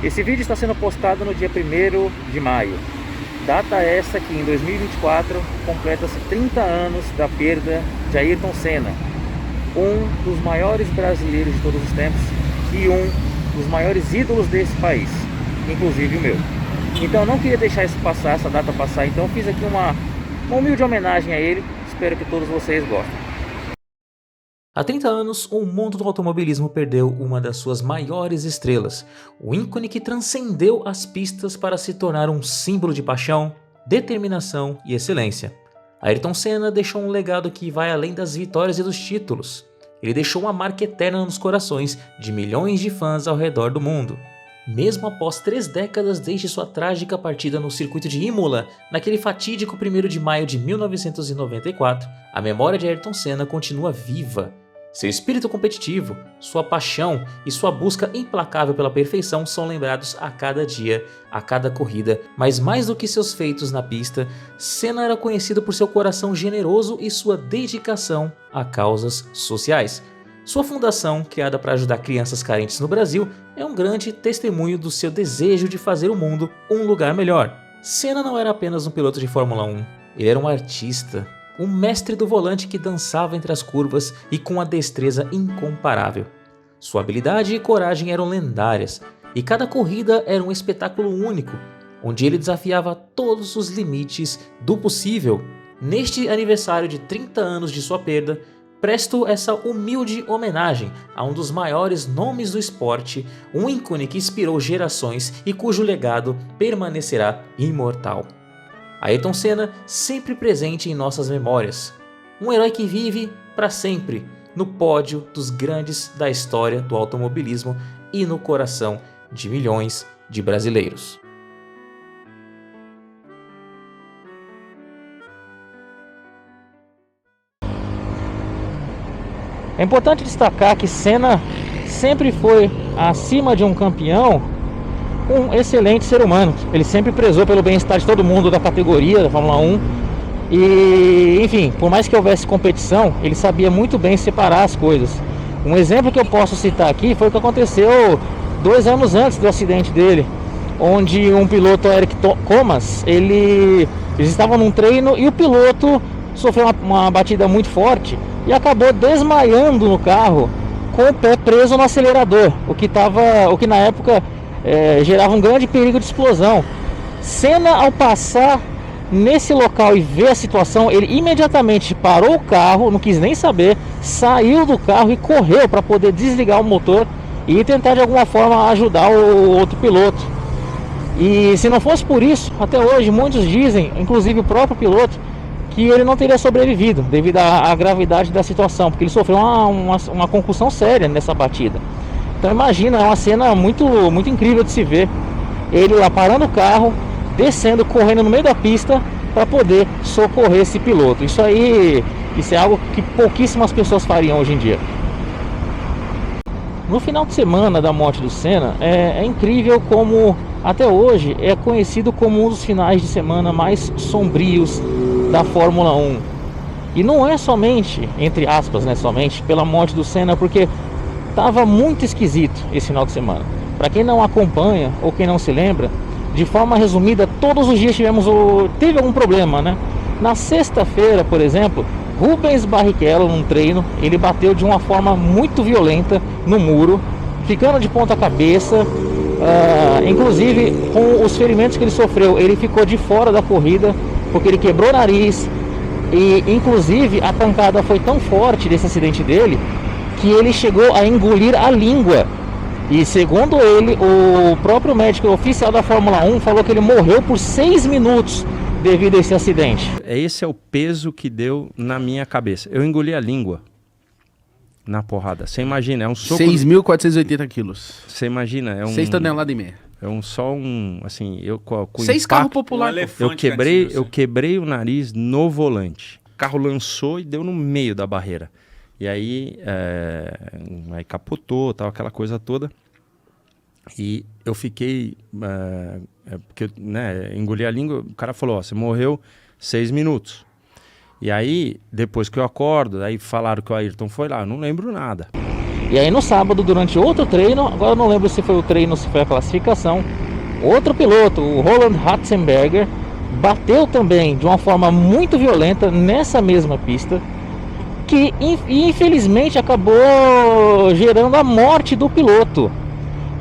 Esse vídeo está sendo postado no dia 1º de maio. Data essa que em 2024 completa-se 30 anos da perda de Ayrton Senna, um dos maiores brasileiros de todos os tempos e um dos maiores ídolos desse país, inclusive o meu. Então eu não queria deixar isso passar, essa data passar, então fiz aqui uma humilde homenagem a ele. Espero que todos vocês gostem. Há 30 anos, o mundo do automobilismo perdeu uma das suas maiores estrelas, o ícone que transcendeu as pistas para se tornar um símbolo de paixão, determinação e excelência. Ayrton Senna deixou um legado que vai além das vitórias e dos títulos. Ele deixou uma marca eterna nos corações de milhões de fãs ao redor do mundo. Mesmo após 3 décadas desde sua trágica partida no circuito de Imola, naquele fatídico 1º de maio de 1994, a memória de Ayrton Senna continua viva. Seu espírito competitivo, sua paixão e sua busca implacável pela perfeição são lembrados a cada dia, a cada corrida, mas mais do que seus feitos na pista, Senna era conhecido por seu coração generoso e sua dedicação a causas sociais. Sua fundação, criada para ajudar crianças carentes no Brasil, é um grande testemunho do seu desejo de fazer o mundo um lugar melhor. Senna não era apenas um piloto de Fórmula 1, ele era um artista. Um mestre do volante que dançava entre as curvas e com uma destreza incomparável. Sua habilidade e coragem eram lendárias, e cada corrida era um espetáculo único, onde ele desafiava todos os limites do possível. Neste aniversário de 30 anos de sua perda, presto essa humilde homenagem a um dos maiores nomes do esporte, um ícone que inspirou gerações e cujo legado permanecerá imortal. Ayrton Senna sempre presente em nossas memórias, um herói que vive para sempre no pódio dos grandes da história do automobilismo e no coração de milhões de brasileiros. É importante destacar que Senna sempre foi, acima de um campeão, um excelente ser humano. Ele sempre prezou pelo bem-estar de todo mundo da categoria da Fórmula 1 e, enfim, por mais que houvesse competição, ele sabia muito bem separar as coisas. Um exemplo que eu posso citar aqui foi o que aconteceu 2 anos antes do acidente dele, onde um piloto, Eric Thomas, eles estavam num treino e o piloto sofreu uma batida muito forte e acabou desmaiando no carro com o pé preso no acelerador, o que na época gerava um grande perigo de explosão. Senna, ao passar nesse local e ver a situação, ele imediatamente parou o carro, não quis nem saber, saiu do carro e correu para poder desligar o motor e tentar de alguma forma ajudar o outro piloto. E se não fosse por isso, até hoje muitos dizem, inclusive o próprio piloto, que ele não teria sobrevivido devido à gravidade da situação, porque ele sofreu uma concussão séria nessa batida. Então imagina, é uma cena muito incrível de se ver. Ele lá parando o carro, descendo, correndo no meio da pista para poder socorrer esse piloto. Isso é algo que pouquíssimas pessoas fariam hoje em dia. No final de semana da morte do Senna, é incrível como até hoje é conhecido como um dos finais de semana mais sombrios da Fórmula 1. E não é somente, entre aspas, somente pela morte do Senna, porque estava muito esquisito esse final de semana. Para quem não acompanha ou quem não se lembra, de forma resumida, todos os dias teve algum problema, né? Na sexta-feira, por exemplo, Rubens Barrichello, num treino, ele bateu de uma forma muito violenta no muro, ficando de ponta cabeça. Inclusive, com os ferimentos que ele sofreu, ele ficou de fora da corrida, porque ele quebrou o nariz. E inclusive a pancada foi tão forte desse acidente dele que ele chegou a engolir a língua. E segundo ele, o próprio médico oficial da Fórmula 1 falou que ele morreu por 6 minutos devido a esse acidente. Esse é o peso que deu na minha cabeça. Eu engoli a língua na porrada. Você imagina, é um soco... 6.480 quilos. Você imagina, é um... 6 toneladas e meia. É assim, eu com 6 carros populares. Eu quebrei o nariz no volante. O carro lançou e deu no meio da barreira. E aí capotou, tal, aquela coisa toda. E eu fiquei... porque engoli a língua, o cara falou, você morreu 6 minutos. E aí, depois que eu acordo, aí falaram que o Ayrton foi lá, eu não lembro nada. E aí no sábado, durante outro treino, agora eu não lembro se foi o treino ou se foi a classificação, outro piloto, o Roland Ratzenberger, bateu também de uma forma muito violenta nessa mesma pista, que infelizmente acabou gerando a morte do piloto.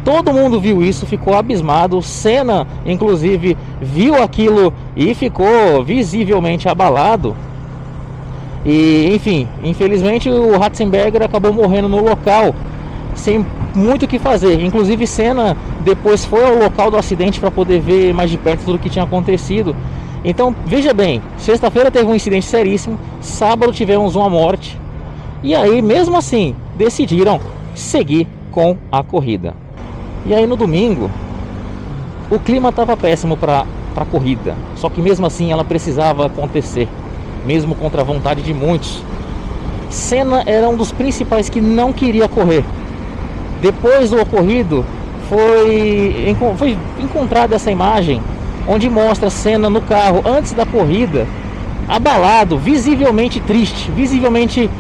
Todo mundo viu isso, ficou abismado. Senna, inclusive, viu aquilo e ficou visivelmente abalado. E, enfim, infelizmente o Ratzenberger acabou morrendo no local, sem muito o que fazer. Inclusive, Senna depois foi ao local do acidente para poder ver mais de perto tudo o que tinha acontecido. Então, veja bem, sexta-feira teve um incidente seríssimo, sábado tivemos uma morte. E aí, mesmo assim, decidiram seguir com a corrida. E aí no domingo, o clima estava péssimo para a corrida. Só que mesmo assim ela precisava acontecer, mesmo contra a vontade de muitos. Senna era um dos principais que não queria correr. Depois do ocorrido, foi encontrada essa imagem onde mostra Senna no carro antes da corrida, abalado, visivelmente triste, visivelmente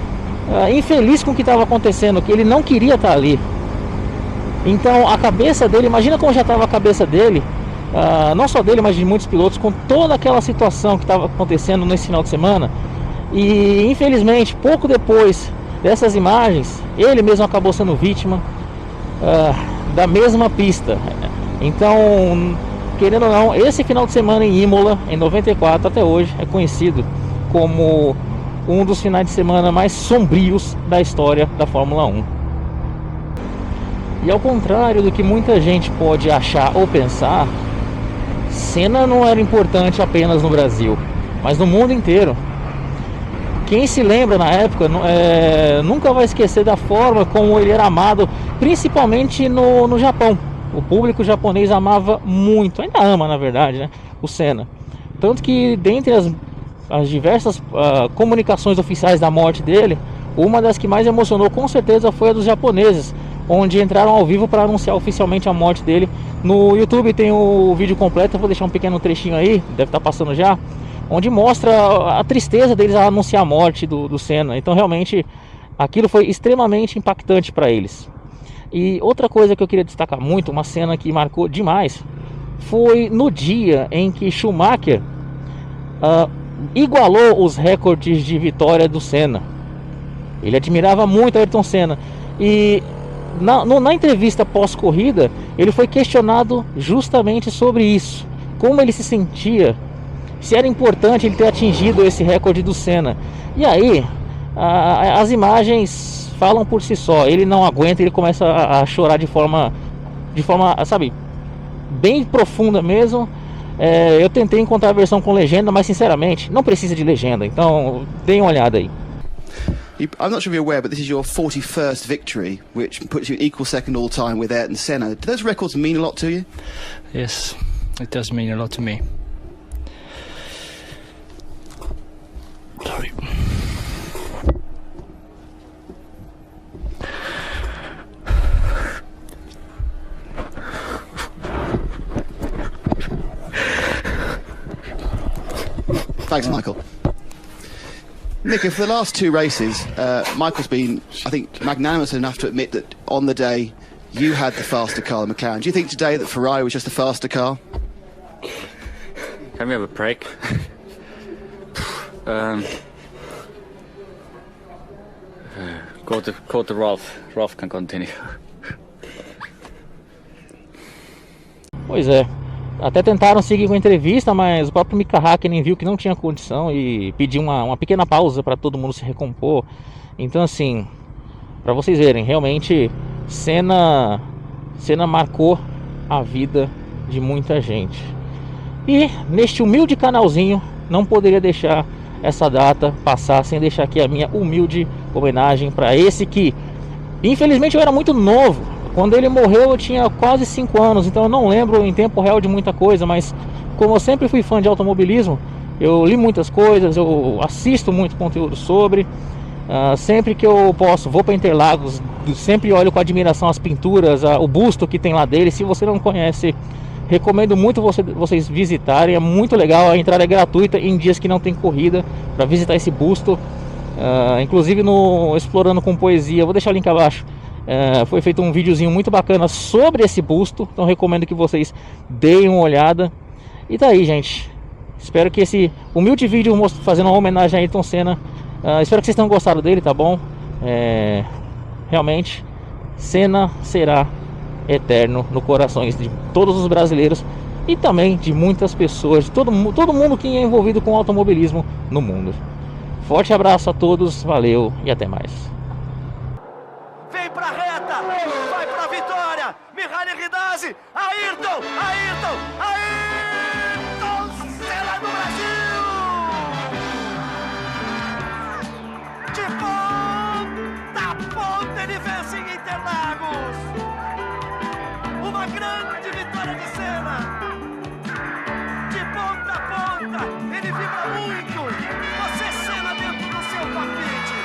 infeliz com o que estava acontecendo, que ele não queria estar ali. Então a cabeça dele, imagina como já estava a cabeça dele, não só dele, mas de muitos pilotos, com toda aquela situação que estava acontecendo nesse final de semana. E infelizmente, pouco depois dessas imagens, ele mesmo acabou sendo vítima da mesma pista. Então, querendo ou não, esse final de semana em Imola, em 94 até hoje, é conhecido como um dos finais de semana mais sombrios da história da Fórmula 1. E ao contrário do que muita gente pode achar ou pensar, Senna não era importante apenas no Brasil, mas no mundo inteiro. Quem se lembra na época nunca vai esquecer da forma como ele era amado, principalmente no Japão. O público japonês amava muito, ainda ama na verdade, né, o Senna. Tanto que dentre as diversas comunicações oficiais da morte dele, uma das que mais emocionou com certeza foi a dos japoneses, onde entraram ao vivo para anunciar oficialmente a morte dele. No YouTube tem o vídeo completo, eu vou deixar um pequeno trechinho aí, deve estar passando já, onde mostra a tristeza deles a anunciar a morte do Senna. Então realmente aquilo foi extremamente impactante para eles. E outra coisa que eu queria destacar muito, uma cena que marcou demais, foi no dia em que Schumacher igualou os recordes de vitória do Senna. Ele admirava muito Ayrton Senna. E na entrevista pós-corrida, ele foi questionado justamente sobre isso. Como ele se sentia, se era importante ele ter atingido esse recorde do Senna. E aí, as imagens falam por si só. Ele não aguenta, ele começa a chorar de forma, sabe, bem profunda mesmo. Eu tentei encontrar a versão com legenda, mas sinceramente, não precisa de legenda. Então, deem uma olhada aí. I'm not sure if you're aware, but this is your 41st victory, which puts you equal second all time with Ayrton Senna. Do those records mean a lot to you? Yes, it does mean a lot to me. Sorry. Thanks, Michael. Nico, for the last two races, Michael's been, I think, magnanimous enough to admit that on the day you had the faster car, the McLaren. Do you think today that Ferrari was just a faster car? Can we have a break? Go to Rolf. Rolf can continue. Pois é. Até tentaram seguir com a entrevista, mas o próprio Mika Hakkinen viu que não tinha condição e pediu uma pequena pausa para todo mundo se recompor. Então assim, para vocês verem, realmente Senna marcou a vida de muita gente. E neste humilde canalzinho, não poderia deixar essa data passar sem deixar aqui a minha humilde homenagem para esse que, infelizmente, eu era muito novo. Quando ele morreu eu tinha quase 5 anos, então eu não lembro em tempo real de muita coisa, mas como eu sempre fui fã de automobilismo, eu li muitas coisas, eu assisto muito conteúdo sobre, sempre que eu posso vou para Interlagos, sempre olho com admiração as pinturas, o busto que tem lá dele. Se você não conhece, recomendo muito vocês visitarem, é muito legal, a entrada é gratuita em dias que não tem corrida, para visitar esse busto. Inclusive no Explorando com Poesia, vou deixar o link abaixo, Foi feito um videozinho muito bacana sobre esse busto, então recomendo que vocês deem uma olhada. E tá aí, gente. Espero que esse humilde vídeo fazendo uma homenagem a Ayrton Senna, espero que vocês tenham gostado dele, tá bom? Realmente, Senna será eterno no corações de todos os brasileiros e também de muitas pessoas, de todo mundo que é envolvido com automobilismo no mundo. Forte abraço a todos, valeu e até mais. Vem pra reta, vai pra vitória, Mihaly Ridazzi, Ayrton Senna do Brasil! De ponta a ponta ele vence em Interlagos! Uma grande vitória de Senna! De ponta a ponta, ele vibra muito! Você Senna dentro do seu palpite!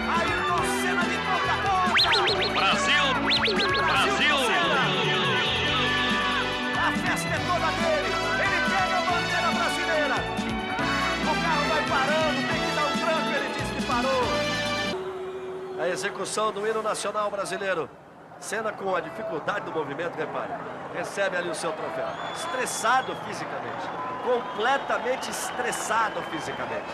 Ayrton Senna de ponta a ponta! Brasil! A festa é toda dele! Ele pega a bandeira brasileira! O carro vai parando, tem que dar um tranco, ele disse que parou! A execução do hino nacional brasileiro. Senna com a dificuldade do movimento, repare. Recebe ali o seu troféu. Estressado fisicamente. Completamente estressado fisicamente.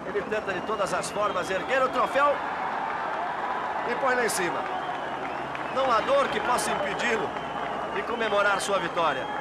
Ele tenta de todas as formas erguer o troféu e põe lá em cima. Não há dor que possa impedi-lo de comemorar sua vitória.